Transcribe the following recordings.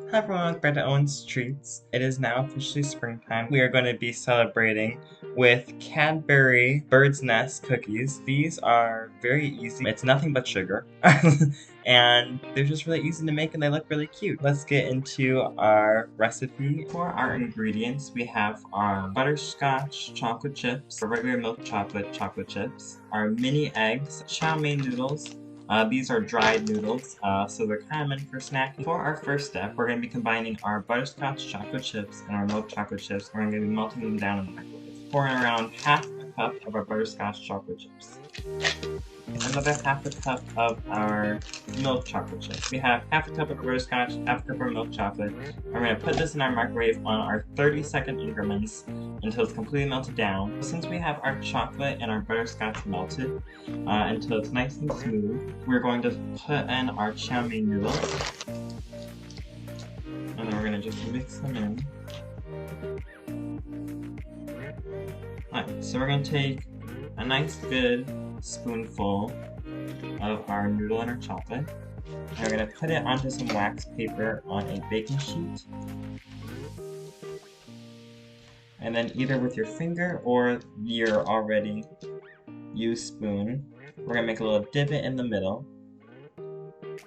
Hi everyone, welcome back to Owen's Treats. It is now officially springtime. We are going to be celebrating with Cadbury Bird's Nest cookies. These are very easy. It's nothing but sugar. And they're just really easy to make and they look really cute. Let's get into our recipe. For our ingredients, we have our butterscotch chocolate chips, our regular milk chocolate chips, our mini eggs, chow mein noodles. These are dried noodles, so they're kind of meant for snacking. For our first step, we're going to be combining our butterscotch chocolate chips and our milk chocolate chips. We're going to be melting them down in the microwave. Pouring around half a cup of our butterscotch chocolate chips. Another half a cup of our milk chocolate chips. We have half a cup of butterscotch, half a cup of milk chocolate. We're going to put this in our microwave on our 30-second increments until it's completely melted down. Since we have our chocolate and our butterscotch melted until it's nice and smooth, we're going to put in our chow mein noodles. And then we're going to just mix them in. Alright, so we're going to take a nice good spoonful of our noodle and our chocolate. And we're going to put it onto some wax paper on a baking sheet. And then either with your finger or your already used spoon, we're going to make a little divot in the middle. And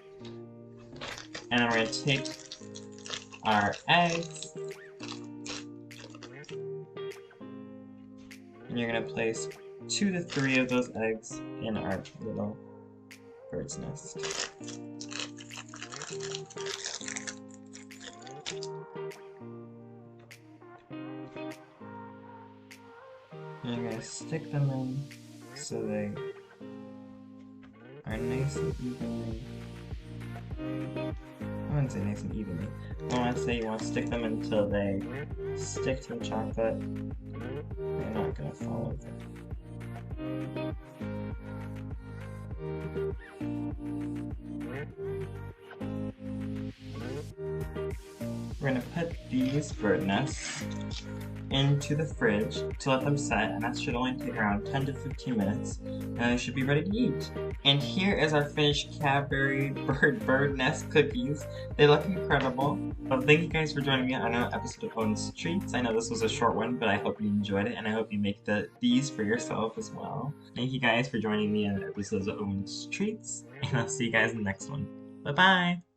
then we're going to take our eggs. And you're going to place 2 to 3 of those eggs in our little bird's nest. And you're going to stick them in so they are nice and evenly. I wouldn't say nice and evenly. I want to say you want to stick them until they stick to the chocolate. They're not going to fall over. We're going to put these bird nests into the fridge to let them set, and that should only take around 10 to 15 minutes, and they should be ready to eat. And here is our finished Cadbury bird nest cookies. They look incredible. But thank you guys for joining me on another episode of Owen's Treats. I know this was a short one, but I hope you enjoyed it, and I hope you make these for yourself as well. Thank you guys for joining me on episodes of Owen's Treats, and I'll see you guys in the next one. Bye-bye!